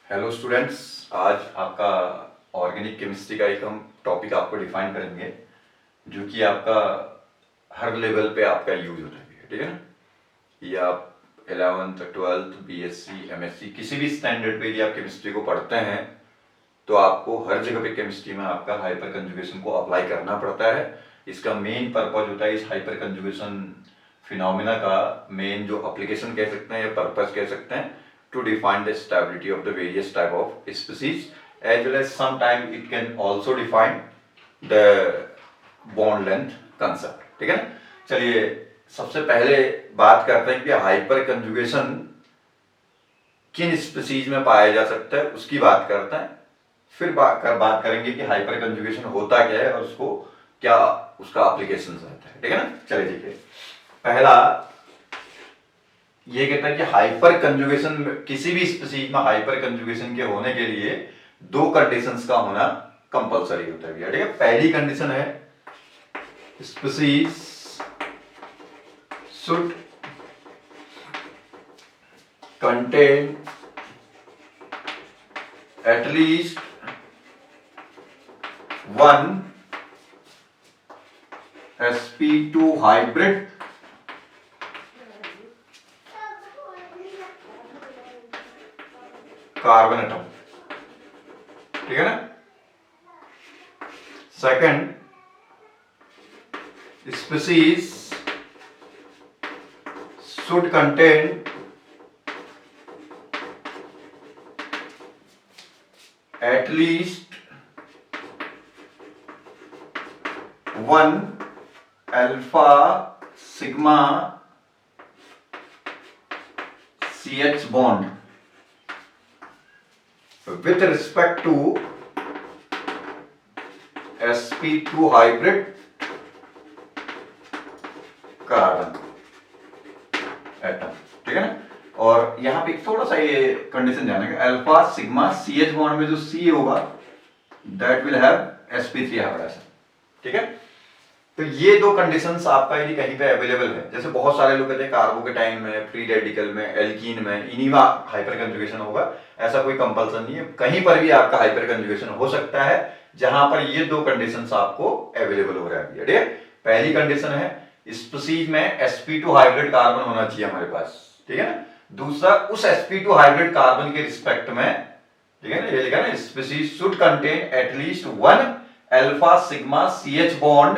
Hello students, आज आपका organic chemistry का एक हम टॉपिक आपको डिफाइन करेंगे जो कि आपका हर लेवल पे आपका यूज होता है, ठीक है ना। ये आप 11th 12th बीएससी एमएससी किसी भी स्टैंडर्ड पे यदि आप केमिस्ट्री को पढ़ते हैं तो आपको हर जगह पे केमिस्ट्री में आपका हाइपर कंजुगेशन को अप्लाई करना पड़ता है। इसका मेन पर्पज होता है इस हाइपर कंजुगेशन फिनोमिना का मेन जो एप्लीकेशन कह सकते हैं या पर्पज कह सकते हैं to define the stability of the various type of species, as well as sometime it can also define the bond length concept, ठीक है ना। चलिए सबसे पहले बात करते हैं कि हाइपर कंजुगेशन किन स्पीसीज में पाया जा सकता है, उसकी बात करते हैं। फिर बात करेंगे कि हाइपर कंजुगेशन होता क्या है और उसको क्या उसका एप्लीकेशन रहता है, ठीक है ना। चलिए देखिए, पहला ये कहता है कि हाइपर कंजुगेशन किसी भी स्पीसीज में हाइपर कंजुगेशन के होने के लिए दो कंडीशंस का होना कंपलसरी होता है, ठीक है। पहली कंडीशन है species should contain at least one sp2 hybrid carbon atom, ठीक है ना। Second, species should contain at least one alpha sigma CH bond with respect to sp2 hybrid carbon atom, ठीक है ना। और यहां पे थोड़ा सा ये कंडीशन ध्यान रखिए, अल्फा सिग्मा CH बॉन्ड में जो C होगा that will have sp3 hybridisation, ठीक है। तो ये दो कंडीशंस आपका यदि कहीं पे अवेलेबल है, जैसे बहुत सारे लोग कहते हैं कार्बोकेटाइन में, फ्री रेडिकल में, एल्कीन में, इन्हीं में हाइपर कंजुगेशन होगा, ऐसा कोई कंपल्सन नहीं है। कहीं पर भी आपका हाइपर कंजुगेशन हो सकता है जहां पर ये दो कंडीशंस आपको अवेलेबल हो रहा है, ठीक है। पहली कंडीशन है स्पीसीज में sp2 हाइब्रिड कार्बन होना चाहिए हमारे पास, ठीक है ना। दूसरा, उस sp2 हाइब्रिड कार्बन के रिस्पेक्ट में, ठीक है ना, ये लिखा ना, species should contain at least one alpha sigma CH bond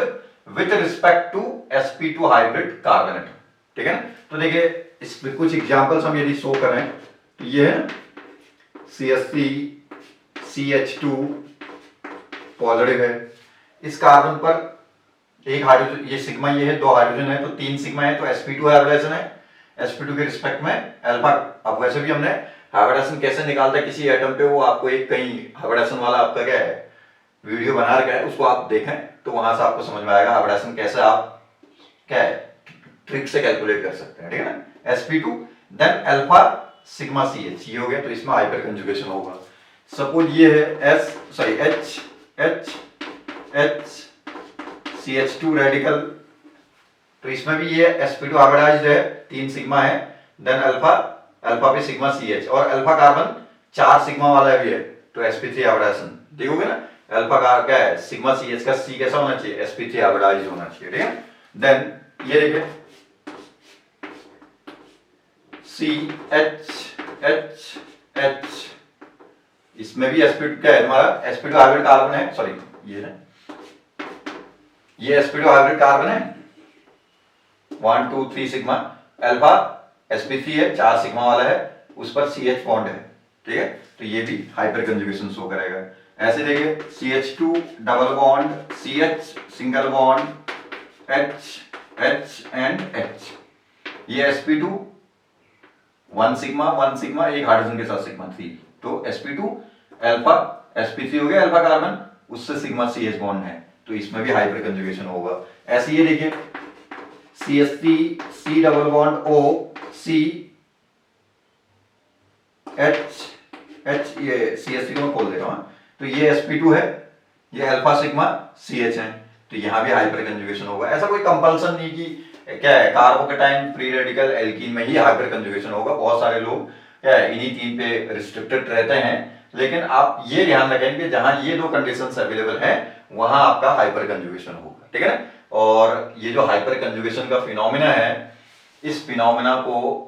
with respect to sp2 hybrid carbon atom, ठीक है ना। तो देखिए इसमें कुछ एग्जांपल्स हम यदि शो करें तो ये है CH3 CH2 पॉजिटिव है, इस कार्बन पर एक हाइड्रोजन, ये सिग्मा ये है, दो हाइड्रोजन है तो 3 सिग्मा है, तो sp2 हाइब्रिडाइजेशन है, sp2 के रिस्पेक्ट में अल्फा। अब वैसे भी हमने हाइब्रिडाइजेशन कैसे निकालता है किसी एटम पे, वो आपको एक कहीं हाइब्रिडाइजेशन वाला आपका क्या है वीडियो बना रखा है, उसको आप देखें तो वहां से आपको समझ में आएगा हाइब्रिडाइजेशन कैसे आप क्या है ट्रिक से कैलकुलेट कर सकते हैं, ठीक है ना। sp2 then alpha sigma CH, ये हो गया, तो इसमें हाइपर कंजुगेशन होगा। सपोज ये है H CH2 रेडिकल, तो इसमें भी ये sp2 हाइब्रिडाइज्ड है, 3 सिग्मा है, देन अल्फा पे सिग्मा CH, और अल्फा कार्बन 4 सिग्मा वाला भी है, तो sp3 हाइब्रिडाइजेशन देखोगे ना। अल्फा का क्या है सिग्मा CH का C कैसा होना चाहिए, sp3 हाइब्रिडाइज होना चाहिए, ठीक है। देन ये देखिए CH, इसमें भी sp2 क्या है हमारा sp2 हाइब्रिड कार्बन है, सॉरी ये ना, ये sp2 हाइब्रिड कार्बन है 1 2 3 सिग्मा, अल्फा sp3 है 4 सिग्मा वाला है, उस पर CH बॉन्ड है, ठीक है। तो ये भी हाइपर कंजुगेशन शो करेगा। ऐसे देखिए CH2 double bond CH single bond H and H, ये sp2 1 सिग्मा एक हाइड्रोजन के साथ सिग्मा 3, तो sp2 अल्फा sp3 हो गया अल्फा कार्बन, उससे सिग्मा CH बॉन्ड है, तो इसमें भी हाइपर कंजुगेशन होगा। ऐसे ये देखिए CH3 C double bond O C H ये CH3 को मैं खोल दे रहा हूं, तो ये sp2 है, ये अल्फा सिग्मा CH है, तो यहां भी हाइपर कंजुगेशन होगा। ऐसा कोई कंपल्सन नहीं कि क्या है कार्बोकेटाइन फ्री रेडिकल एल्कीन में ही हाइपर कंजुगेशन होगा। बहुत सारे लोग क्या है, इन्हीं 3 पे रिस्ट्रिक्टेड रहते हैं। लेकिन आप ये ध्यान रखेंगे जहां ये 2 कंडीशंस अवेलेबल हैं वहां आपका हाइपर कंजुगेशन होगा, ठीक है ना। और ये जो हाइपर कंजुगेशन का फिनोमिना है, इस फिनोमिना को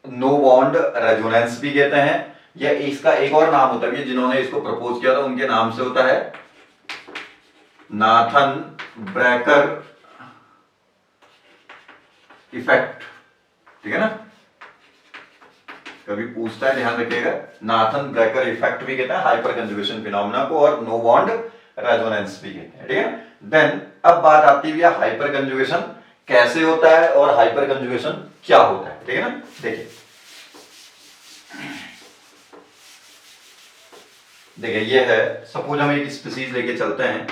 नो बॉन्ड रेजोनेंस भी कहते हैं, या इसका एक और नाम होता है, जिन्होंने इसको प्रपोज किया था उनके नाम से होता है नाथन ब्रेकर इफेक्ट, ठीक है ना। कभी पूछता है, ध्यान रखिएगा, नाथन ब्रेकर इफेक्ट भी कहते हैं हाइपर कंजुगेशन फिनोमेना को, और नो बॉन्ड रेजोनेंस भी कहते हैं, ठीक है। देन अब बात आती है हाइपर कंजुगेशन कैसे होता है और हाइपर कंजुगेशन क्या होता है, ठीक है ना। देखिए ये है, सपोज हम एक स्पीसीज लेके चलते हैं,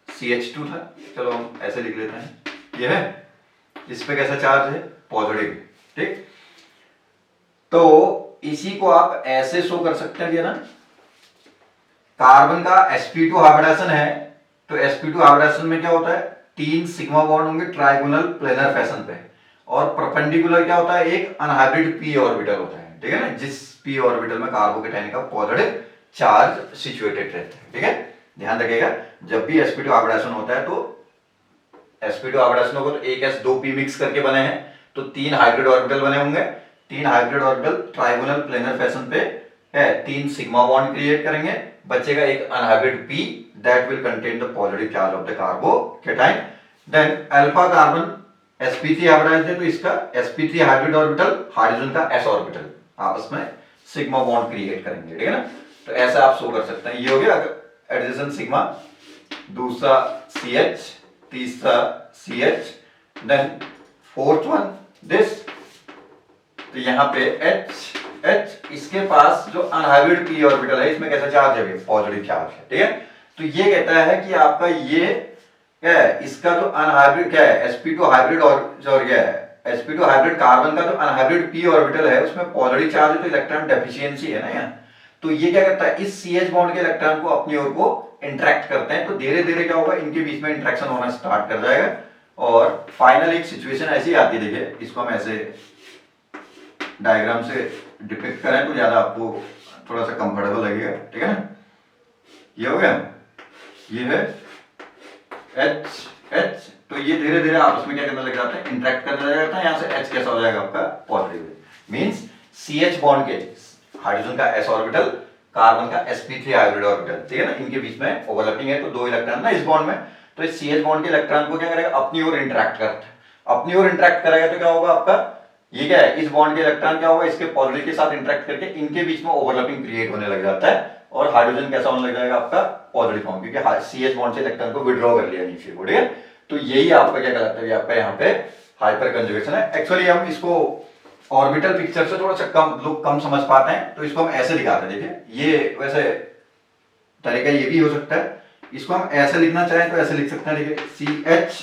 CH2 था, चलो हम ऐसे लिख लेते हैं, ये है, इस पे कैसा चार्ज है, पॉजिटिव, ठीक। तो इसी को आप ऐसे शो कर सकते हैं, ये ना, कार्बन का sp2 हाइब्रिडेशन है, तो sp2 हाइब्रिडेशन में क्या होता है, 3 सिग्मा बॉन्ड होंगे ट्राइगोनल प्लेनर फैशन पे, और परपेंडिकुलर क्या होता है, एक अनहाइब्रिड p ऑर्बिटल होता है, ठीक है ना, जिस p ऑर्बिटल में कार्बोकेटाइन का पॉजिटिव चार्ज सिचुएटेड रहता है, ठीक है। ध्यान रखिएगा, जब भी sp2 हाइब्रिडेशन होता है तो sp2 हाइब्रिडेशन होगा तो 1s 2p मिक्स करके बने हैं, तो 3 हाइब्रिड ऑर्बिटल बने होंगे, 3 hybrid orbital trigonal planar fashion पे है, 3 सिग्मा बॉन्ड क्रिएट करेंगे, बचेगा एक unhybrid p that will contain the positive charge of the carbocation. Then alpha carbon sp3 hybridized है, तो इसका sp3 हाइब्रिड ऑर्बिटल हाइड्रोजन का s ऑर्बिटल आपस में सिग्मा बॉन्ड क्रिएट करेंगे, ठीक है ना। तो ऐसा आप शो कर सकते हैं, ये हो गया एडजेसेंट सिग्मा, दूसरा CH, तीसरा CH, then fourth one this, तो यहाँ पे H, इसके पास जो अनहाइब्रिड p ऑर्बिटल है इसमें कैसा चार्ज है, पॉजिटिव चार्ज है, ठीक है। तो ये कहता है कि आपका ये क्या है, इसका जो अनहाइब्रिड क्या है, sp2 हाइब्रिड और क्या है, sp2 हाइब्रिड कार्बन का जो अनहाइब्रिड p ऑर्बिटल है उसमें पॉजिटिव चार्ज है, तो इलेक्ट्रॉन डेफिशिएंसी है ना यहाँ। तो ये क्या करता है, इस CH बॉन्ड के इलेक्ट्रॉन को अपनी ओर को इंटरेक्ट करते हैं, तो धीरे धीरे क्या होगा, इनके बीच में इंटरेक्शन होना स्टार्ट कर जाएगा, और फाइनल एक सिचुएशन ऐसी आती है, देखिए इसको हम ऐसे डायग्राम से डिपिक्ट करें तो ज्यादा आपको थोड़ा सा कंफर्टेबल लगेगा, ठीक है ना। ये हो गया, ये है H, तो ये धीरे धीरे आपस में क्या करने लग जाता है, इंटरेक्ट करने लग जाता है, यहाँ से H कैसा हो जाएगा आपका पॉजिटिव, मींस CH बॉन्ड के हाइड्रोजन का s ऑर्बिटल, कार्बन का sp3 हाइब्रिड ऑर्बिटल, ठीक है ना, इनके बीच में ओवरलैपिंग है, तो 2 इलेक्ट्रॉन ना इस बॉन्ड में, तो इस CH बॉन्ड के इलेक्ट्रॉन को क्या करेगा, अपनी ओर इंटरेक्ट करता है, अपनी ओर इंटरेक्ट करेगा तो क्या होगा आपका, ये क्या है, इस बॉन्ड के इलेक्ट्रॉन क्या होगा, इसके पॉजिटिव के साथ इंटरेक्ट करके इनके बीच में ओवरलैपिंग क्रिएट होने लग जाता है, और हाइड्रोजन कैसा होने लग जाएगा आपका पॉजिटिव फॉर्म, क्योंकि CH बॉन्ड से इलेक्ट्रॉन को विड्रॉ कर लिया नीचे को, ठीक है। तो यही आपका क्या कहलाता है, आपका यहाँ पे हाइपर कंजुगेशन है। एक्चुअली हम इसको ऑर्बिटल पिक्चर से थोड़ा सा लोग कम समझ पाते हैं, तो इसको हम ऐसे दिखाते हैं, देखिए ये वैसे तरीका ये भी हो सकता है, इसको हम ऐसे लिखना चाहें तो ऐसे लिख सकते हैं, देखिए CH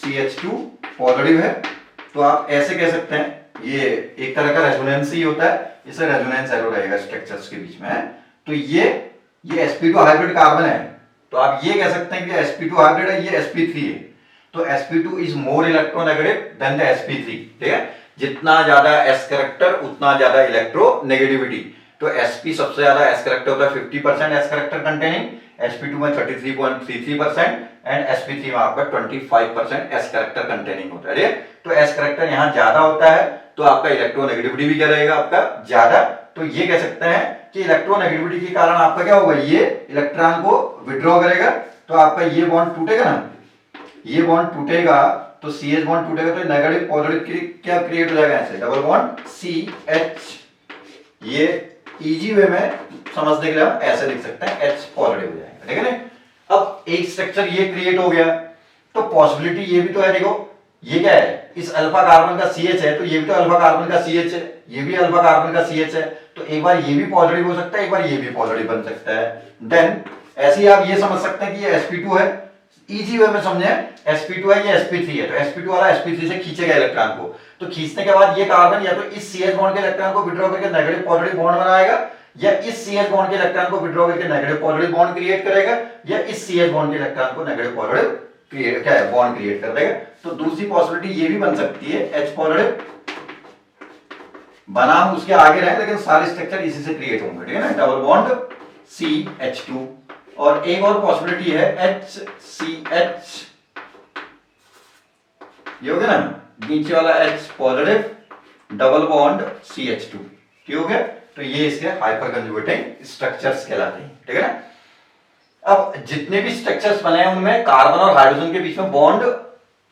CH2 पॉजिटिव है, तो आप ऐसे कह सकते हैं, ये एक तरह का रेजोनेंस ही होता है, इसे रेजोनेंस एरो रहेगा स्ट्रक्चर्स के बीच में, तो ये sp2 हाइब्रिड कार्बन है, तो आप ये कह सकते हैं कि sp2 हाइब्रिड है, ये sp3 है, तो sp2 is more electronegative than the sp3, ठीक है। जितना ज्यादा s कैरेक्टर उतना ज्यादा इलेक्ट्रोनेगेटिविटी, तो sp सबसे ज्यादा s कैरेक्टर होता है 50% s कैरेक्टर कंटेनिंग, sp2 में 33.33% एंड sp3 में आपका 25% s कैरेक्टर कंटेनिंग होता है, तो s कैरेक्टर यहाँ ज्यादा होता है, तो आपका इलेक्ट्रोनेगेटिविटी भी क्या रहेगा आपका ज्यादा, तो ये कह सकते हैं कि इलेक्ट्रोनेगेटिविटी के कारण आपका क्या होगा, ये इलेक्ट्रॉन को विड्रॉ करेगा, तो आपका ये बॉन्ड टूटेगा ना, ये बॉन्ड टूटेगा तो CH बॉन्ड टूटेगा तो नेगेटिव पॉजिटिव क्या क्रिएट हो जाएगा, ऐसे डबल बॉन्ड CH, ये इजी वे में समझने के लिए हम ऐसे लिख सकते हैं, H पॉजिटिव हो जाएगा, ठीक है ना। अब एक स्ट्रक्चर ये क्रिएट हो गया, तो पॉसिबिलिटी ये भी तो है, देखो ये क्या है, इस अल्फा कार्बन का CH है, तो ये भी तो अल्फा कार्बन का CH है, ये भी अल्फा कार्बन का CH है, तो एक बार ये भी पॉजिटिव हो सकता है, एक बार ये भी पॉजिटिव बन सकता है। देन ऐसे ही आप ये समझ सकते हैं कि ये sp2 है, इजी वे में समझे, sp2 है, ये sp3 है, तो sp2 वाला sp3 से खींचेगा इलेक्ट्रॉन को, तो खींचने के बाद ये कार्बन या तो इस CH बॉन्ड के इलेक्ट्रॉन को विड्रॉ करके नेगेटिव पॉजिटिव बॉन्ड बनाएगा, या इस CH बॉन्ड के इलेक्ट्रॉन को विड्रॉ करके नेगेटिव पॉजिटिव बॉन्ड क्रिएट करेगा, या इस CH बॉन्ड के इलेक्ट्रॉन को नेगेटिव पॉजिटिव क्रिएट क्या है बॉन्ड क्रिएट कर देगा। तो दूसरी पॉसिबिलिटी ये भी बन सकती है H पॉजिटिव बनाम उसके आगे रहे लेकिन सारे स्ट्रक्चर इसी से क्रिएट होंगे, ठीक है ना, डबल बॉन्ड CH2। और एक और पॉसिबिलिटी है HCH, ये हो गया ना, नीचे वाला H positive double bond CH2, ठीक हो गया। तो ये इसके हाइपर कंजुगेटिंग स्ट्रक्चर्स कहलाते हैं, ठीक है ना। अब जितने भी स्ट्रक्चर्स बने हैं उनमें कार्बन और हाइड्रोजन के बीच में बॉन्ड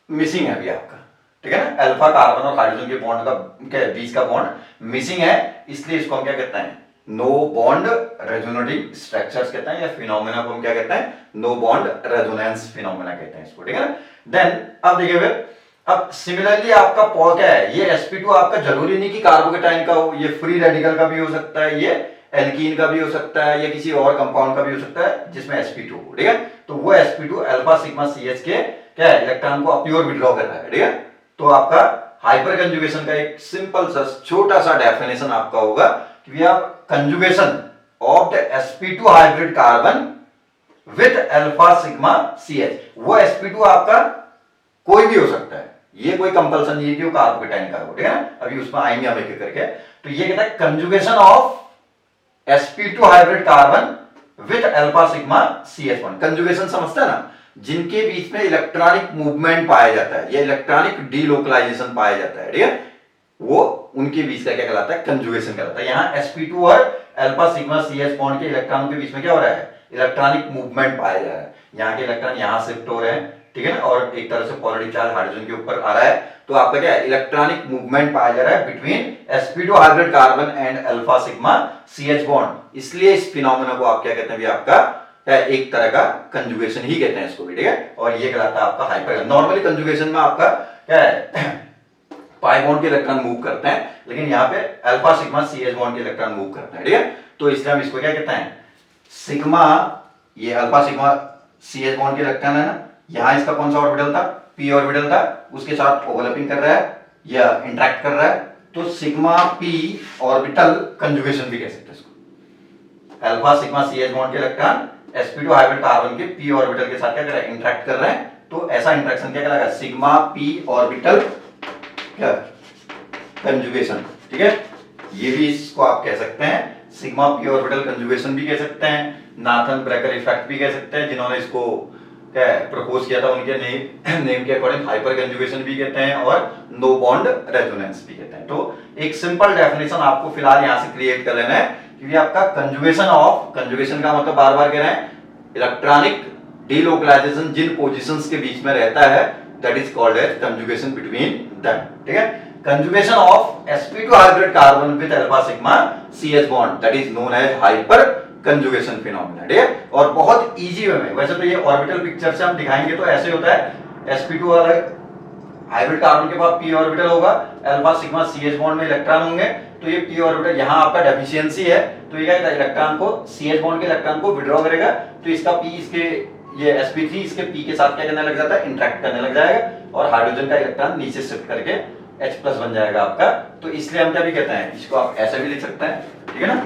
मिसिंग है अभी आपका, ठीक है ना, अल्फा कार्बन और हाइड्रोजन के बॉन्ड का बीच का बॉन्ड मिसिंग है, इसलिए इसको हम क्या कहते हैं, नो बॉन्ड रेजोनेटिंग स्ट्रक्चर्स कहते हैं, या फिनोमेना को हम क्या कहते हैं, नो बॉन्ड रेजोनेंस फिनोमेना कहते हैं इसको, ठीक है ना। देन अब देखिए फिर, अब सिमिलरली आपका क्या है, ये sp2 आपका जरूरी नहीं कि कार्बोकेटाइन का हो, ये फ्री रेडिकल का भी हो सकता है, ये एल्कीन का भी हो सकता है, या किसी और कंपाउंड का भी हो सकता है जिसमें sp2 हो, ठीक है। तो वो sp2 अल्फा सिग्मा CH के क्या है इलेक्ट्रॉन को अप्योर विड्रॉ कर रहा है, ठीक है। तो आपका हाइपर कंजुगेशन का एक सिंपल सा छोटा सा डेफिनेशन आपका होगा कि we have conjugation of the sp2 hybrid carbon with alpha sigma CH। वो sp2 आपका कोई भी हो सकता है, ये कोई कंपल्सन नहीं है कि वो कार्बोकेटाइन का हो, ठीक है ना, अभी उसमें आएंगे हम एक करके। तो ये कहता है conjugation of sp2 hybrid carbon with alpha sigma CH1। Conjugation समझते हैं ना, जिनके बीच में इलेक्ट्रॉनिक मूवमेंट पाया जाता है या इलेक्ट्रॉनिक डीलोकलाइजेशन पाया जाता है, ठीक है, वो उनके बीच का क्या कहलाता है, कंजुगेशन कहलाता है। यहाँ sp2 और अल्फा सिग्मा CH बॉन्ड के इलेक्ट्रॉनों के बीच में क्या हो रहा है, इलेक्ट्रॉनिक मूवमेंट पाया जा रहा है, यहाँ के इलेक्ट्रॉन यहाँ शिफ्ट हो रहे हैं, ठीक है ना, और एक तरह से पॉजिटिव चार्ज हाइड्रोजन के ऊपर आ रहा है, तो आपका क्या है, इलेक्ट्रॉनिक मूवमेंट पाया जा रहा है between sp2 hybrid carbon and alpha sigma CH bond. इसलिए इस फिनोमेना को आप क्या कहते हैं भी, आपका एक तरह का कंजुगेशन ही कहते हैं इसको भी, ठीक है। और ये कहलाता है आपका हाइपर। नॉर्मली कंजुगेशन में आपका क्या है पाई बॉन्ड के इलेक्ट्रॉन मूव करते हैं, लेकिन यहाँ पे अल्फा सिग्मा CH बॉन्ड के इलेक्ट्रॉन मूव करते हैं, ठीक है। तो इसलिए हम इसको क्या कहते हैं, सिग्मा, ये अल्फा सिग्मा CH बॉन्ड के इलेक्ट्रॉन है ना, यहां इसका कौन सा ऑर्बिटल था, p ऑर्बिटल था, उसके साथ ओवरलैपिंग कर रहा है या इंटरेक्ट कर रहा है, तो सिग्मा p ऑर्बिटल कंजुगेशन भी कह सकते हैं इसको। अल्फा सिग्मा CH बॉन्ड के इलेक्ट्रॉन sp2 हाइब्रिड कार्बन के p ऑर्बिटल के साथ क्या कर रहा है, इंटरेक्ट कर रहे हैं, तो ऐसा इंटरेक्शन क्या कहलाएगा, सिग्मा p ऑर्बिटल क्या कंजुगेशन, ठीक है। ये भी इसको आप कह सकते हैं सिग्मा p ऑर्बिटल कंजुगेशन भी कह सकते हैं, नाथन ब्रेकर इफेक्ट भी कह सकते हैं, जिन्होंने इसको क्या प्रपोज किया था उनके नेम के अकॉर्डिंग हाइपर कंजुगेशन भी कहते हैं और नो बॉन्ड रेजोनेंस भी कहते हैं। तो एक सिंपल डेफिनेशन आपको फिलहाल यहां से क्रिएट कर लेना है कि आपका कंजुगेशन ऑफ, कंजुगेशन का मतलब बार बार कह रहे हैं इलेक्ट्रॉनिक डीलोकलाइजेशन जिन पोजीशंस के बीच में रहता है, that is called as conjugation between them, ठीक है। Conjugation of sp2 hybrid carbon with alpha sigma CH bond, that is known as hyper conjugation phenomena, ठीक है। और बहुत इजी वे में, वैसे तो ये ऑर्बिटल पिक्चर से हम दिखाएंगे तो ऐसे होता है, sp2 वाला हाइब्रिड कार्बन के पास p ऑर्बिटल होगा, अल्फा सिग्मा CH बॉन्ड में इलेक्ट्रॉन होंगे, तो ये p ऑर्बिटल यहाँ आपका डेफिशिएंसी है, तो ये क्या इलेक्ट्रॉन को CH बॉन्ड के इलेक्ट्रॉन को विड्रॉ करेगा, तो इसका p इसके ये sp3 इसके p के साथ क्या करने लग जाता है, इंटरेक्ट करने लग जाएगा, और हाइड्रोजन का इलेक्ट्रॉन नीचे शिफ्ट करके H+ बन जाएगा आपका। तो इसलिए हम क्या भी कहते हैं, इसको आप ऐसे भी लिख सकते हैं, ठीक है ना।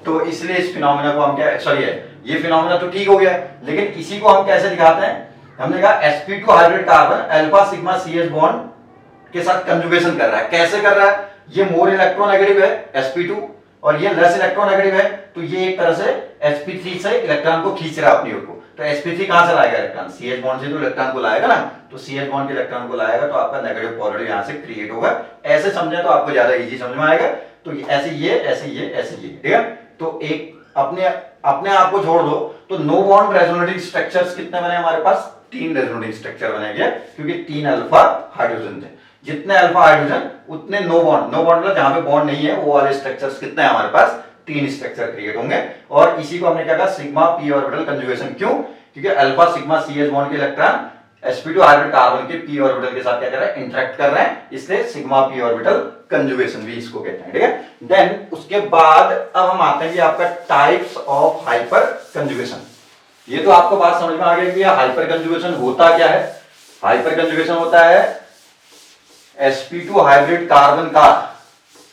तो इसलिए इस फिनोमेना को हम क्या, सॉरी ये फिनोमेना तो ठीक हो गया, लेकिन इसी को हम कैसे दिखाते हैं, हमने कहा sp2 hybrid carbon alpha sigma CH bond के साथ कंजुगेशन कर रहा है। कैसे कर रहा है, ये मोर इलेक्ट्रोनेगेटिव है sp2 और ये लेस इलेक्ट्रोनेगेटिव है, तो ये एक तरह से sp3 से इलेक्ट्रॉन को खींच रहा है अपनी ओर को। तो sp3 कहां से लाएगा इलेक्ट्रॉन, CH बॉन्ड से तो इलेक्ट्रॉन को लाएगा ना, तो CH बॉन्ड के इलेक्ट्रॉन को लाएगा, तो आपका नेगेटिव पॉजिटिव यहां से क्रिएट होगा। ऐसे समझे तो आपको ज्यादा इजी समझ में आएगा। तो ऐसे ये ऐसे ये ऐसे ये, ठीक है। तो एक अपने आप को छोड़ दो तो नो बॉन्ड रेजोनेटिंग स्ट्रक्चर्स कितने बने हमारे पास, 3 रेजोनेटिंग स्ट्रक्चर बनेंगे, क्योंकि 3 अल्फा हाइड्रोजन थे। जितने अल्फा हाइड्रोजन उतने नो बॉन्ड, नो बॉन्ड मतलब जहां पे बॉन्ड नहीं है वो वाले स्ट्रक्चर्स कितने हैं हमारे पास, 3 स्ट्रक्चर क्रिएट होंगे। और इसी को हमने क्या कहा, सिग्मा p ऑर्बिटल कंजुगेशन। क्यों, क्योंकि अल्फा सिग्मा CH बॉन्ड के इलेक्ट्रॉन sp2 हाइब्रिड कार्बन के p ऑर्बिटल के साथ क्या कर रहा है, इंटरेक्ट कर रहे हैं, इसलिए सिग्मा p ऑर्बिटल कंजुगेशन भी इसको कहते हैं, ठीक है। देन उसके बाद अब हम आते हैं कि आपका टाइप्स ऑफ हाइपर कंजुगेशन। ये तो आपको बात समझ में आ गई कि हाइपर कंजुगेशन होता क्या है। हाइपर कंजुगेशन होता है sp2 हाइब्रिड कार्बन का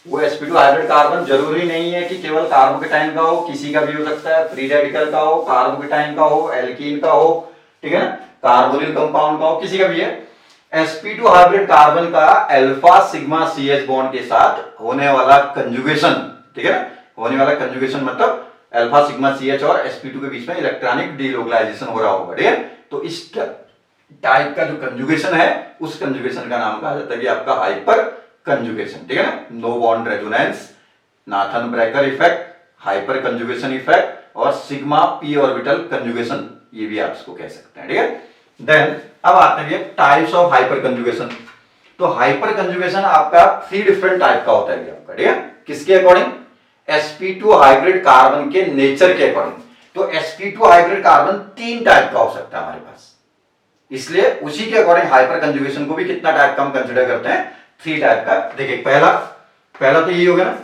वो sp2 हाइब्रिड कार्बन जरूरी नहीं है कि केवल कार्बोकेटाइन का हो, किसी का भी हो सकता है, फ्री रेडिकल का हो, कार्बोकेटाइन का हो, एल्कीन का हो, ठीक है ना, कार्बोनिल कंपाउंड का हो, किसी का भी है। sp2 हाइब्रिड कार्बन का अल्फा सिग्मा CH बॉन्ड के साथ होने वाला कंजुगेशन, ठीक है ना, होने वाला कंजुगेशन मतलब अल्फा सिग्मा CH और sp2 के बीच में इलेक्ट्रॉनिक डीलोकलाइजेशन हो रहा होगा, ठीक है। तो इस टाइप का जो कंजुगेशन है उस कंजुगेशन का नाम कहा जाता है कि आपका हाइपर कंजुगेशन, ठीक है ना। No bond resonance, Nathan Baker effect, hyper conjugation effect और सिग्मा p ऑर्बिटल कंजुगेशन, ये भी आप इसको कह सकते हैं, ठीक है। देन अब आते हैं टाइप्स ऑफ हाइपर कंजुगेशन। तो हाइपर कंजुगेशन आपका 3 डिफरेंट टाइप का होता है आपका, ठीक है। किसके अकॉर्डिंग? sp2 हाइब्रिड कार्बन के नेचर के अकॉर्डिंग। तो sp2 हाइब्रिड कार्बन 3 टाइप का हो सकता है हमारे पास, इसलिए उसी के अकॉर्डिंग हाइपर कंजुगेशन को भी कितना टाइप का हम कंसिडर करते हैं? 3 टाइप का। देखिए पहला तो ये हो गया ना,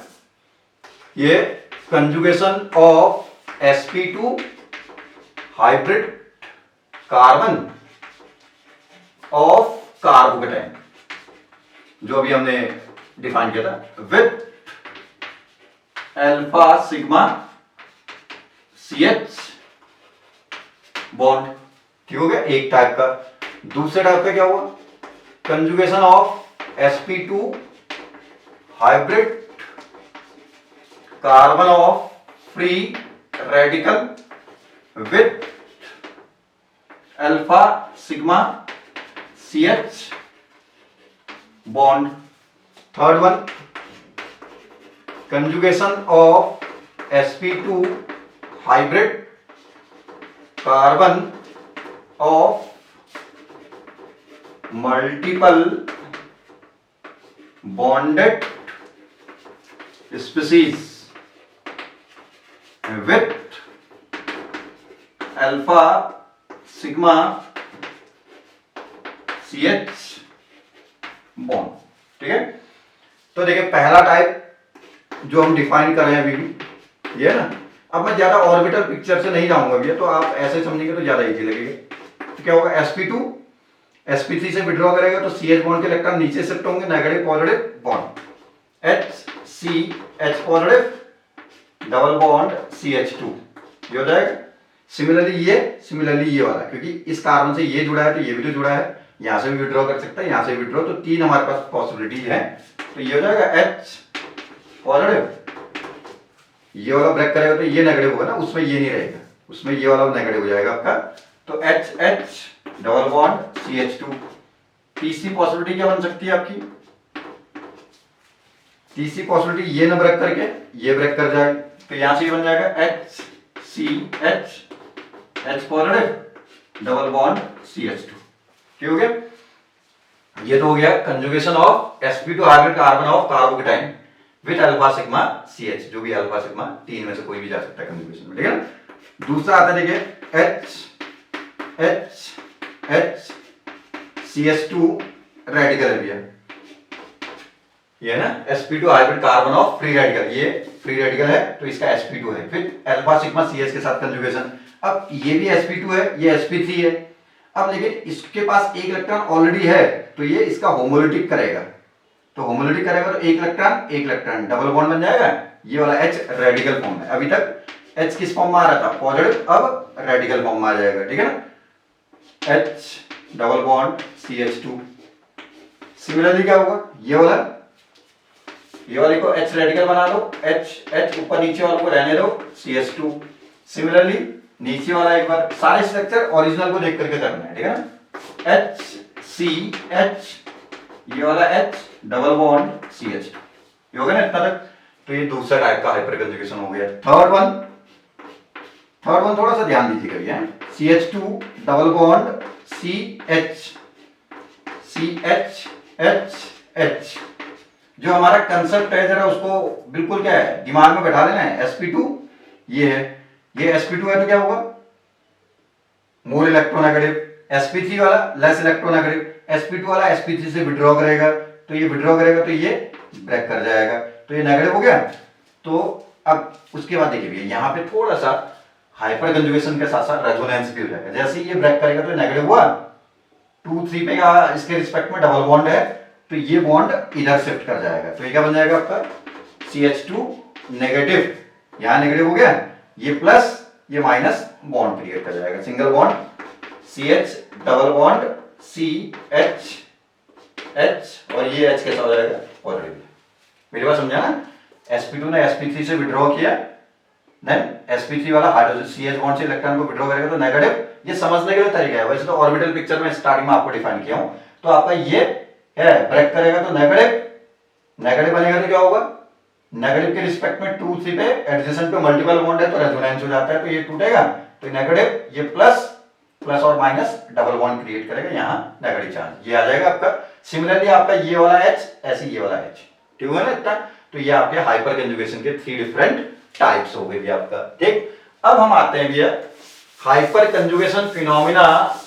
ये conjugation of sp2 hybrid carbon of carbocation, जो अभी हमने डिफाइन किया था, with alpha sigma CH bond, ठीक हो गया एक टाइप का। दूसरे टाइप का क्या हुआ? Conjugation of sp2 hybrid carbon of free radical with alpha sigma CH bond. Third one, conjugation of sp2 hybrid carbon of multiple bonded species with alpha sigma CH bond, ठीक है। तो देखिए पहला टाइप जो हम डिफाइन कर रहे हैं अभी भी, ये है ना। अब मैं ज्यादा ऑर्बिटल पिक्चर से नहीं जाऊंगा भैया, तो आप ऐसे समझेंगे तो ज्यादा इजी लगेगा। तो क्या होगा? sp2 sp3 से विड्रॉ करेगा तो CH बॉन्ड के इलेक्ट्रॉन नीचे शिफ्ट होंगे, negative positive bond, HCH positive double bond CH2, ये हो जाएगा। सिमिलरली ये वाला, क्योंकि इस कार्बन से ये जुड़ा है तो ये भी तो जुड़ा है, यहां से भी विड्रॉ कर सकता है, यहां से विड्रॉ, तो 3 हमारे पास पॉसिबिलिटीज है। तो ये हो जाएगा H पॉजिटिव, ये वाला ब्रेक करेगा तो ये नेगेटिव होगा ना, उसमें ये नहीं रहेगा, उसमें ये वाला नेगेटिव हो जाएगा आपका। तो HH डबल बॉन्ड CH2। तीसरी पॉसिबिलिटी क्या बन सकती है आपकी? तीसरी पॉसिबिलिटी ये ना ब्रेक करके ये ब्रेक कर जाएगा, तो यहां से ये बन जाएगा HCH H positive double bond CH2, ठीक हो गया। ये तो हो गया conjugation of sp2 hybrid carbon of carbocation with alpha sigma CH, जो भी अल्फा सिग्मा 3 में से कोई भी जा सकता है कंजुगेशन में, ठीक है ना। दूसरा आता है देखिए H CH2 रेडिकल है भैया, ये ना sp2 hybrid carbon of free radical, ये फ्री रेडिकल है तो इसका sp2 है, फिर अल्फा सिग्मा CH के साथ कंजुगेशन। अब ये भी sp2 है, ये sp3 है। अब लेकिन इसके पास एक इलेक्ट्रॉन ऑलरेडी है, तो ये इसका होमोलिटिक करेगा, तो होमोलिटिक करेगा तो एक इलेक्ट्रॉन डबल बॉन्ड बन जाएगा, ये वाला H रेडिकल फॉर्म है। अभी तक H किस फॉर्म में आ रहा था? पॉजिटिव, अब रेडिकल फॉर्म में आ जाएगा, ठीक है ना। H double bond CH2। Similarly क्या होगा? ये वाले को H रेडिकल बना दो, H ऊपर नीचे वाले को रहने दो CH2। सिमिलरली नीचे वाला एक बार सारे स्ट्रक्चर ओरिजिनल को देख करके करना है, ठीक है ना। HCH, ये वाला H डबल बॉन्ड CH2, ये हो गया ना इतना तक। तो ये दूसरा टाइप का हाइपर कंजुगेशन हो गया। थर्ड वन थोड़ा सा ध्यान दीजिएगा भैया, CH2 डबल बॉन्ड CH, जो हमारा कंसेप्ट है जरा उसको बिल्कुल क्या है दिमाग में बैठा लेना है। sp2 ये है, ये sp2 है तो क्या होगा? More electronegative. sp3 वाला लेस इलेक्ट्रोनेगेटिव, sp2 वाला sp3 से विड्रॉ करेगा, तो ये विड्रॉ करेगा तो ये ब्रेक कर जाएगा, तो ये नेगेटिव हो गया। तो अब उसके बाद देखिए भैया यहाँ पे थोड़ा सा हाइपर कंजुगेशन के साथ साथ रेजोनेंस भी हो जाएगा। जैसे ये ब्रेक करेगा तो नेगेटिव हुआ, 2 3 पे इसके रिस्पेक्ट में डबल बॉन्ड है, तो ये बॉन्ड इधर शिफ्ट कर जाएगा, तो ये क्या बन जाएगा आपका CH2 नेगेटिव, यहां नेगेटिव हो गया, ये प्लस ये माइनस बॉन्ड क्रिएट कर जाएगा, single bond CH double bond CH H और ये H कैसा हो जाएगा पॉजिटिव। मेरी बात समझा ना, sp2 ने sp3 से विड्रॉ किया, देन sp3 वाला हाइड्रोजन CH बॉन्ड से इलेक्ट्रॉन को विड्रॉ करेगा तो नेगेटिव। ये समझने का तरीका है, वैसे तो ऑर्बिटल पिक्चर में स्टार्टिंग में आपको डिफाइन किया हूं। तो आपका ये है ब्रेक करेगा तो नेगेटिव, नेगेटिव बनेगा तो क्या होगा, नेगेटिव के रिस्पेक्ट में 2 3 पे एडजेसेंट पे मल्टीपल बॉन्ड है तो रेजोनेंस हो जाता है, तो ये टूटेगा, तो नेगेटिव, ये प्लस, प्लस और माइनस डबल बॉन्ड क्रिएट करेगा, यहां नेगेटिव चार्ज, ये आ जाएगा आपका। सिमिलरली आपका ये वाला H ऐसे ये वाला H, ठीक है ना इतना। तो ये आपके हाइपर कंजुगेशन के 3 डिफरेंट टाइप्स हो गए भी आपका, ठीक। अब हम आते हैं भैया हाइपर कंजुगेशन फिनोमिना।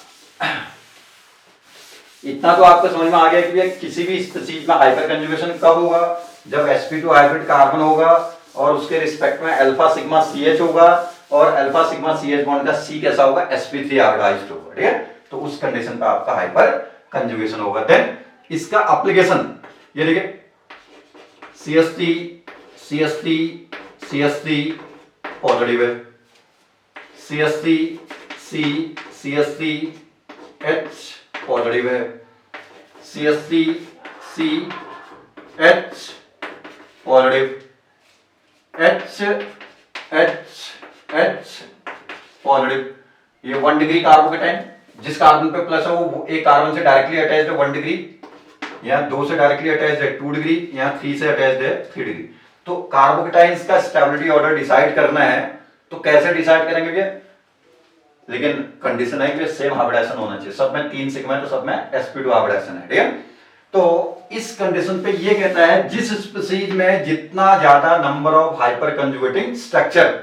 इतना तो आपको समझ में आ गया कि भैया किसी भी स्पीशीज में हाइपर कंजुगेशन कब होगा, जब sp2 हाइब्रिड कार्बन होगा और उसके रिस्पेक्ट में अल्फा सिग्मा CH होगा और अल्फा सिग्मा CH बॉन्ड का C कैसा होगा, sp3 हाइब्रिडाइज्ड होगा, ठीक है। तो उस कंडीशन पे आपका हाइपर कंजुगेशन होगा। देन इसका एप्लीकेशन ये देखिए, CH3 पॉजिटिव है, CH3H पॉजिटिव है, CH3CH पॉजिटिव, H पॉजिटिव। ये 1 डिग्री कार्बोकेटाइन, जिस कार्बन पे प्लस है वो एक कार्बन से डायरेक्टली अटैच्ड है 1 डिग्री, यहाँ 2 से डायरेक्टली अटैच्ड है 2 डिग्री, यहाँ 3 से अटैच्ड है 3 डिग्री। तो कार्बोकेटाइन्स का स्टेबिलिटी ऑर्डर डिसाइड करना है तो कैसे डिसाइड करेंगे भैया, लेकिन कंडीशन है कि सेम हाइब्रिडाइजेशन होना चाहिए, सब में 3 सिग्मा है तो सब में sp2 हाइब्रिडाइजेशन है, ठीक है। तो इस कंडीशन पे ये कहता है जिस स्पीशीज में जितना ज्यादा नंबर ऑफ हाइपर कंजुगेटिंग स्ट्रक्चर,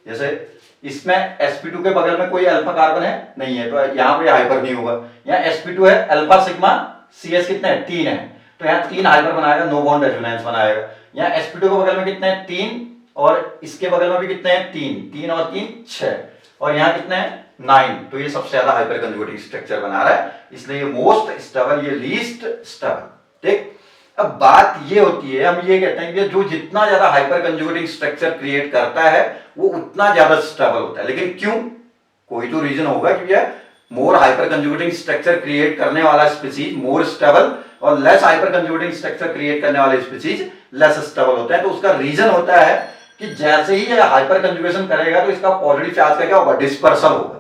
जैसे इसमें sp2 के बगल में कोई अल्फा कार्बन है नहीं है तो यहां पे हाइपर नहीं होगा, यहाँ sp2 है, अल्फा सिग्मा CH कितने हैं 3 है तो यहाँ 3 हाइपर बनाएगा, नो बॉन्ड रेजोनेंस बनाएगा। यहाँ sp2 के बगल में कितने हैं 3 और इसके बगल में भी कितने हैं 3 और 3 6 और यहाँ कितने हैं 9, तो ये सबसे ज्यादा हाइपर कंजुगेटिंग स्ट्रक्चर बना रहा है, इसलिए ये मोस्ट स्टेबल, ये लीस्ट स्टेबल, ठीक। अब बात ये होती है, हम ये कहते हैं कि जो जितना ज्यादा हाइपर कंजुगेटिंग स्ट्रक्चर क्रिएट करता है वो उतना ज्यादा स्टेबल होता है, लेकिन क्यों, कोई तो रीजन होगा कि भैया मोर हाइपर कंजुगेटिंग स्ट्रक्चर क्रिएट करने वाला स्पीशीज मोर स्टेबल और लेस हाइपर कंजुगेटिंग स्ट्रक्चर क्रिएट करने वाले स्पीशीज लेस स्टेबल होता है। तो उसका रीजन होता है कि जैसे ही ये हाइपर कंजुगेशन करेगा तो इसका पॉजिटिव चार्ज का क्या होगा, डिस्पर्सल होगा।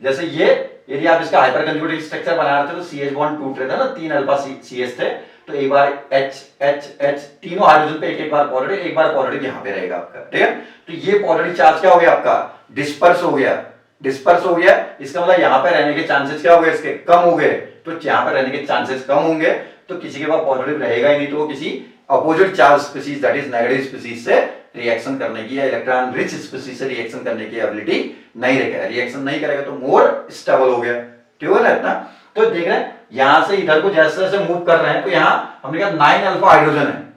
जैसे ये यदि आप इसका हाइपर कंजुगेटिव स्ट्रक्चर बना रहे थे तो CH बॉन्ड टूट रहे थे ना, 3 अल्फा CH थे, तो एक बार H तीनों हाइड्रोजन पे एक बार पॉजिटिव, एक बार पॉजिटिव यहाँ पे रहेगा आपका, ठीक है। तो ये पॉजिटिव चार्ज क्या हो गया आपका, डिस्पर्स हो गया, डिस्पर्स हो गया, इसका मतलब यहाँ पे रहने के चांसेस क्या हो गए, इसके कम हो गए। तो यहाँ पे रहने के चांसेस कम होंगे तो किसी के पास पॉजिटिव रहेगा ही नहीं, तो वो किसी opposite charge species that is negative species से रिएक्शन करने की या इलेक्ट्रॉन रिच स्पीशीज से रिएक्शन करने की एबिलिटी नहीं रहेगा, रिएक्शन नहीं करेगा तो मोर स्टेबल हो गया, ठीक है ना इतना। तो देख रहे हैं यहां से इधर को जैसे जैसे मूव कर रहे हैं तो यहां हमने कहा 9 अल्फा हाइड्रोजन है,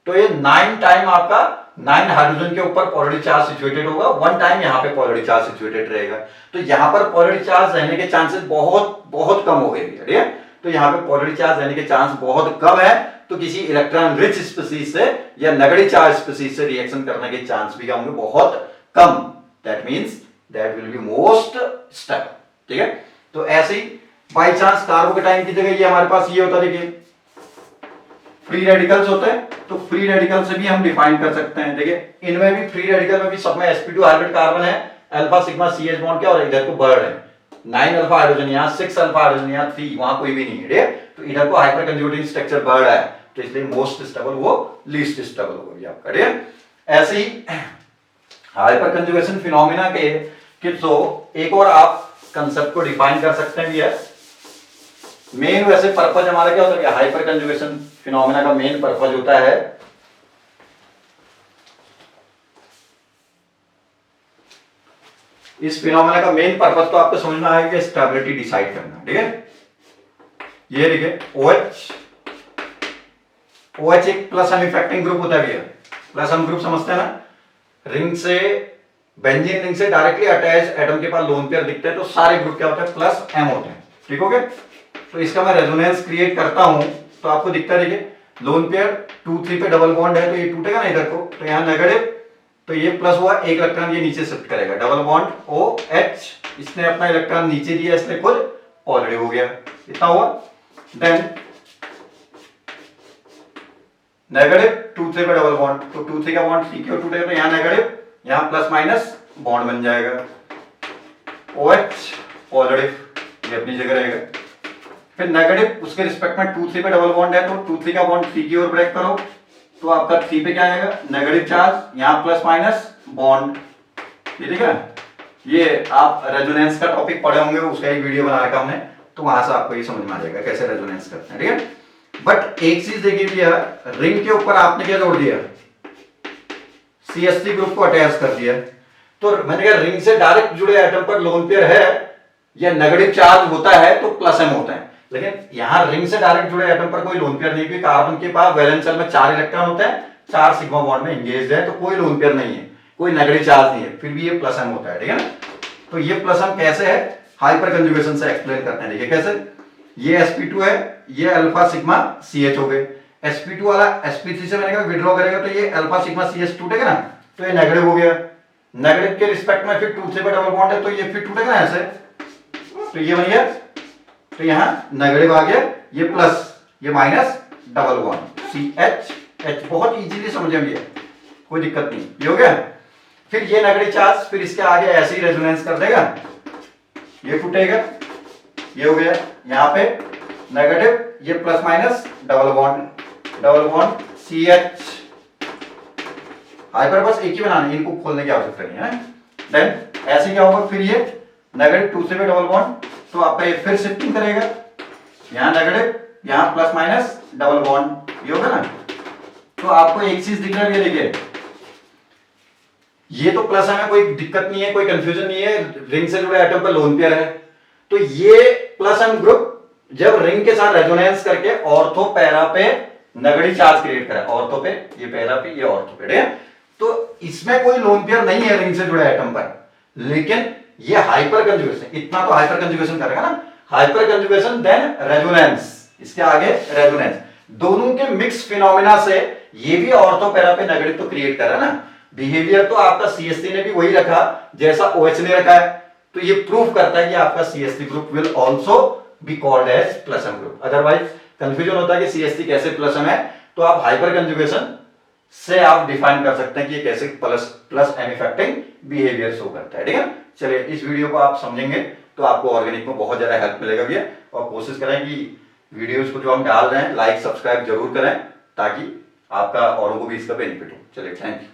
तो ये 9 टाइम आपका 9 हाइड्रोजन के ऊपर पॉजिटिव चार्ज सिचुएटेड होगा, 1 टाइम यहाँ पे पॉजिटिव चार्ज सिचुएटेड रहेगा। तो यहाँ पर पॉजिटिव चार्ज रहने के चांसेस बहुत बहुत कम हो गए, ठीक है। तो यहाँ पे पॉजिटिव चार्ज रहने के चांस बहुत कम है, तो किसी इलेक्ट्रॉन रिच स्पीशीज से या नेगेटिव चार्ज स्पीशीज से रिएक्शन करने के चांस भी होंगे बहुत कम, that means that will be most stable, ठीक है। तो ऐसे ही बाय चांस कार्बोकेटाइन की जगह ये हमारे पास ये होता, देखिए फ्री रेडिकल्स होते हैं, तो फ्री रेडिकल से भी हम डिफाइन कर सकते हैं। देखिए इनमें भी फ्री रेडिकल में भी सब में sp2 हाइब्रिड कार्बन है, अल्फा सिग्मा CH बॉन्ड क्या और इधर को बर्ड है, 9 अल्फा हाइड्रोजन यहाँ, 6 अल्फा हाइड्रोजन यहाँ, 3 वहां कोई भी नहीं है, ठीक है। तो इधर को हाइपर कंजुगेटिंग स्ट्रक्चर बर्ड है, तो इसलिए मोस्ट स्टेबल वो लीस्ट स्टेबल होगा आपका, ठीक है। ऐसे ही हाइपर कंजुगेशन फिनोमिना के तो एक और आप कंसेप्ट को डिफाइन कर सकते हैं भी है। मेन वैसे पर्पज हमारा क्या होता है, हाइपर कंजुगेशन फिनोमिना का मेन पर्पज होता है इस फिनोमिना का मेन पर्पज तो आपको समझ में आएगा, स्टेबिलिटी डिसाइड करना, ठीक है। ये देखिए OH एक प्लस एम इफेक्टिंग ग्रुप होता है भैया, प्लस एम ग्रुप समझते हैं ना, रिंग से बेंजीन रिंग से डायरेक्टली अटैच एटम के पास लोन पेयर दिखते हैं तो सारे ग्रुप क्या होते हैं प्लस एम होते हैं, ठीक हो गया। तो इसका मैं रेजोनेंस क्रिएट करता हूं तो आपको दिखता है, देखिए लोन पेयर 2 3 पे डबल बॉन्ड है तो ये टूटेगा ना इधर को, तो यहाँ नेगेटिव, तो ये प्लस हुआ, एक इलेक्ट्रॉन ये नीचे शिफ्ट करेगा, डबल बॉन्ड OH, इसने अपना इलेक्ट्रॉन नीचे दिया इसलिए खुद पॉजिटिव हो गया, इतना हुआ। देन नेगेटिव 2 3 पे डबल बॉन्ड, तो 2 3 का बॉन्ड C की ओर टूटेगा तो यहाँ नेगेटिव, यहाँ प्लस माइनस बॉन्ड बन जाएगा, OH पॉजिटिव, ये अपनी जगह रहेगा। फिर नेगेटिव उसके रिस्पेक्ट में 2 3 पे डबल बॉन्ड है तो 2 3 का बॉन्ड C की ओर ब्रेक करो तो आपका 3 पे क्या आएगा, नेगेटिव चार्ज, यहाँ प्लस माइनस बॉन्ड, ठीक है। ये आप रेजोनेंस का टॉपिक पढ़े होंगे, उसका एक वीडियो बना रखा हमने, तो वहां से आपको ये समझ में आ जाएगा कैसे रेजोनेंस करते हैं, ठीक है। बट एक चीज देखिए भैया, रिंग के ऊपर आपने क्या जोड़ दिया, CH3 ग्रुप को अटैच कर दिया, तो मैंने कहा रिंग से डायरेक्ट जुड़े एटम पर लोन पेयर है या नेगेटिव चार्ज होता है तो प्लस M होता है, लेकिन यहां रिंग से डायरेक्ट जुड़े एटम पर कोई लोन पेयर नहीं, क्योंकि कार्बन के पास वैलेंस शेल में 4 इलेक्ट्रॉन होते हैं, 4 सिग्मा बॉन्ड में एंगेज्ड है, तो कोई लोन पेयर नहीं है, कोई नेगेटिव चार्ज नहीं है, फिर भी ये प्लस M होता है, ठीक है ना। तो ये प्लस M कैसे है, हाइपर कंजुगेशन से एक्सप्लेन करते हैं। देखिए कैसे, ये sp2 है, ये अल्फा सिग्मा CH हो गए, sp2 वाला sp3 से मैंने कहा विड्रॉ करेगा तो ये अल्फा सिग्मा CH टूटेगा ना, तो ये नेगेटिव हो गया, नेगेटिव के रिस्पेक्ट में फिर 2 3 पे डबल बॉन्ड है तो ये फिर टूटेगा ना ऐसे, तो ये बन गया, तो यहाँ नेगेटिव आ गया, ये प्लस, ये माइनस, डबल बॉन्ड CH, बहुत इजीली समझ में गया, कोई दिक्कत नहीं, ये हो गया। फिर ये नेगेटिव चार्ज फिर इसके आगे ऐसे ही रेजोनेंस कर देगा, ये टूटेगा, ये हो गया, यहाँ पे नेगेटिव, ये plus minus double bond CH, hyper बस एक ही बनाना है, इनको खोलने की आवश्यकता नहीं है। देन ऐसे क्या होगा, फिर ये नेगेटिव 2 से डबल बॉन्ड, तो आपका ये फिर शिफ्टिंग करेगा, यहाँ नेगेटिव, यहाँ प्लस माइनस डबल बॉन्ड, ये होगा ना। तो आपको एक चीज दिख रहा है, ये देखिए, ये तो प्लस है, कोई दिक्कत नहीं है, कोई कंफ्यूजन नहीं है, रिंग से जुड़े एटम पर लोन पेयर है, तो ये प्लस M ग्रुप जब रिंग के साथ रेजोनेंस करके ऑर्थो पैरा पे नेगेटिव चार्ज क्रिएट करा, ऑर्थो पे, ये पैरा पे, ये ऑर्थो पे, ठीक है। तो इसमें कोई लोन पेयर नहीं है रिंग से जुड़े एटम पर, लेकिन ये हाइपर कंजुगेशन, इतना तो हाइपर कंजुगेशन करेगा ना, हाइपर कंजुगेशन देन रेजोनेंस, इसके आगे रेजोनेंस, दोनों के मिक्स फिनोमेना से ये भी ऑर्थो पैरा पे नेगेटिव तो क्रिएट कर रहा है ना। बिहेवियर तो आपका CH3 ने भी वही रखा जैसा OH ने रखा है, तो ये प्रूफ करता है कि आपका CH3 group will also be called as plus M group. Otherwise confusion होता है कि CH3 कैसे प्लस M है, तो आप हाइपर कंजुगेशन से आप डिफाइन कर सकते हैं कि ये कैसे plus M effecting behaviour show करता है, ठीक है। चलिए इस वीडियो को आप समझेंगे तो आपको ऑर्गेनिक में बहुत ज्यादा हेल्प मिलेगा भैया, और कोशिश करें कि वीडियोस को जो हम डाल रहे हैं लाइक सब्सक्राइब जरूर करें, ताकि आपका औरों को भी इसका बेनिफिट हो। चलिए थैंक यू।